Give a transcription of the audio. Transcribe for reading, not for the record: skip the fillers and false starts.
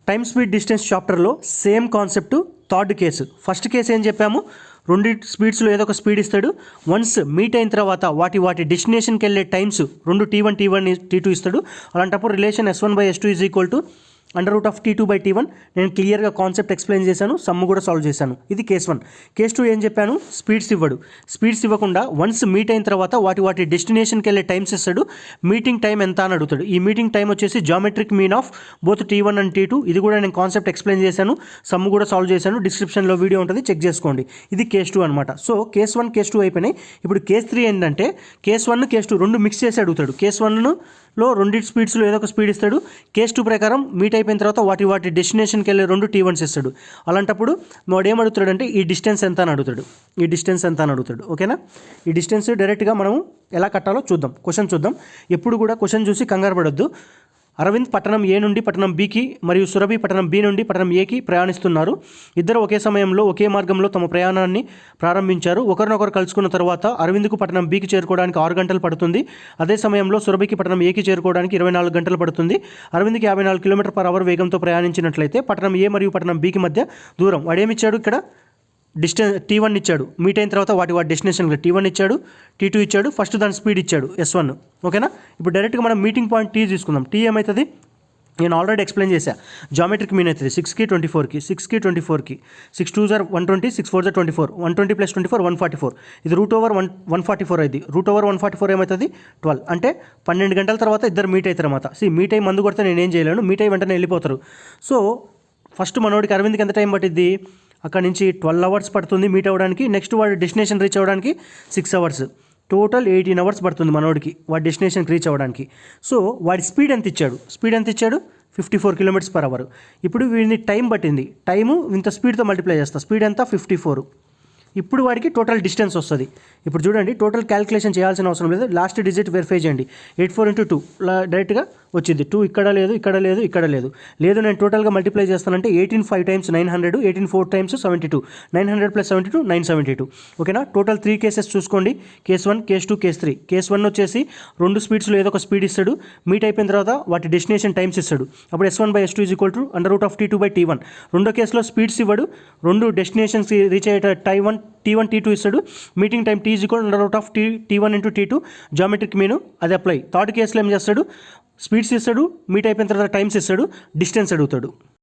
Time speed distance చాప్టర్లో same concept third case. First case ఏం చెప్పాము, రెండు స్పీడ్స్లో ఏదో ఒక స్పీడ్ ఇస్తాడు. వన్స్ మీట్ అయిన తర్వాత వాటి డెస్టినేషన్కి వెళ్ళే టైమ్స్ రెండు T1 T2 ఇస్తాడు. అలాంటప్పుడు relation S1/S2 is equal to √T2/T1. నేను క్లియర్గా కాన్సెప్ట్ ఎక్స్ప్లెయిన్ చేశాను, సమ్ కూడా సాల్వ్ చేశాను. ఇది కేస్ 1. కేస్ 2 ఏం చెప్పాను, స్పీడ్స్ ఇవ్వడు. స్పీడ్స్ ఇవ్వకుండా వన్స్ మీట్ అయిన తర్వాత వాటి డెస్టినేషన్కి వెళ్ళే టైమ్స్ ఇస్తాడు. మీటింగ్ టైం ఎంత అని అడుగుతాడు. ఈ మీటింగ్ టైం వచ్చేసి geometric mean of both T1 and T2. ఇది కూడా నేను కాన్సెప్ట్ ఎక్స్ప్లెయిన్ చేశాను, సమ్ కూడా సాల్వ్ చేశాను. డిస్క్రిప్షన్లో వీడియో ఉంటుంది, చెక్ చేసుకోండి. ఇది కేస్ 2 అనమాట. సో కేస్ 1 కేస్ 2 అయిపోయినాయి. ఇప్పుడు కేస్ 3 ఏంటంటే కేస్ 1 కేస్ 2 రెండు మిక్స్ చేసి అడుగుతాడు. కేస్ 1లో రెండు స్పీడ్స్లో ఏదో ఒక స్పీడ్ ఇస్తాడు. కేస్ 2 ప్రకారం మీట్ అయిపోయిన తర్వాత వాటి డెస్టినేషన్కి వెళ్ళే రెండు T1s ఇస్తాడు. అలాంటప్పుడు వాడు ఏం అడుగుతాడంటే ఈ డిస్టెన్స్ ఎంత అని అడుగుతాడు. ఓకేనా? ఈ డిస్టెన్స్ డైరెక్ట్గా మనం ఎలా కట్టాలో చూద్దాం. క్వశ్చన్ చూద్దాం. ఎప్పుడు కూడా క్వశ్చన్ చూసి కంగారు పడొద్దు. అరవింద్ పట్టణం ఏ నుండి పట్టణం బికి మరియు సురభి పట్టణం బి నుండి పట్టణం ఏకి ప్రయాణిస్తున్నారు. ఇద్దరు ఒకే సమయంలో ఒకే మార్గంలో తమ ప్రయాణాన్ని ప్రారంభించారు. ఒకరినొకరు కలుసుకున్న తర్వాత అరవింద్కు పట్టణం బికి చేరుకోవడానికి 6 గంటలు పడుతుంది. అదే సమయంలో సురభికి పట్టణం ఏకి చేరుకోవడానికి 24 గంటలు పడుతుంది. అరవింద్కి 54 km/h వేగంతో ప్రయాణించినట్లయితే పట్టణం ఏ మరియు పట్టణం బికి మధ్య దూరం వాడేమిచ్చాడు, ఇక్కడ డిస్టెన్స్ T1 ఇచ్చాడు. మీట్ అయిన తర్వాత వాటి డెస్టినేషన్లో T1 ఇచ్చాడు, T2 ఇచ్చాడు, ఫస్ట్ దాని స్పీడ్ ఇచ్చాడు S1. ఓకేనా? ఇప్పుడు డైరెక్ట్గా మనం మీటింగ్ పాయింట్ T తీసుకుందాం. T ఏమవుతుంది, నేను ఆల్రెడీ ఎక్స్ప్లెయిన్ చేశాను. జామెట్రిక్ మీన్ అవుతుంది 6కి 24కి 6 2 120 6 4 24 120 + 24 144. ఇది √144 అయింది. √144 ఏమవుతుంది 12. అంటే 12 గంటల తర్వాత ఇద్దరు మీట్ అవుతారు అన్నమాట. మీట్ అయ్యి మందు కొడితే నేనేం చేయలేను, మీట్ అయ్యి వెంటనే వెళ్ళిపోతారు. సో ఫస్ట్ మనోడికి అరవింద్కి ఎంత టైం పట్టిద్ది, అక్కడ నుంచి 12 hours పడుతుంది మీట్ అవ్వడానికి. నెక్స్ట్ వాడి డెస్టినేషన్ రీచ్ అవ్వడానికి 6 hours. టోటల్ 18 hours పడుతుంది మనోడికి వాడి డెస్టినేషన్కి రీచ్ అవ్వడానికి. సో వాడి స్పీడ్ ఎంత ఇచ్చాడు 54 km/h. ఇప్పుడు వీడిని టైం పట్టింది, టైము ఇంత స్పీడ్తో మల్టిప్లై చేస్తా, స్పీడ్ ఎంత 54. ఇప్పుడు వాడికి టోటల్ డిస్టెన్స్ వస్తుంది. ఇప్పుడు చూడండి, టోటల్ క్యాలిక్యులేషన్ చేయాల్సిన అవసరం లేదు, లాస్ట్ డిజిట్ వెరిఫై చేయండి. 84 × 2 డైరెక్ట్గా వచ్చింది. 2 ఇక్కడ లేదు. నేను టోటల్గా మల్టిప్లై చేస్తానంటే 18 5 times 900, 18 4 times 72, 900 + 72 972. ఓకేనా? టోటల్ 3 కేసెస్ చూసుకోండి. Case 1 case 2 case 3. కేస్ 1 వచ్చేసి రెండు స్పీడ్స్లో ఏదో ఒక స్పీడ్ ఇస్తాడు. మీట్ అయిపోయిన తర్వాత వాటి డెస్టినేషన్ టైమ్స్ ఇస్తాడు. అప్పుడు S1/S2 = √T2/T1. రెండో కేసులో స్పీడ్స్ ఇవ్వడు, రెండు డెస్టినేషన్స్ రీచ్ అయ్యే T1 T2 ఇస్తాడు. Meeting time T = √T1 × T2. Geometric మీను అది అప్లై. థర్డ్ కేసులో ఏం చేస్తాడు, స్పీడ్స్ ఇస్తాడు, మీట్ అయిపోయిన తర్వాత టైమ్స్ ఇస్తాడు, డిస్టెన్స్ అడుగుతాడు.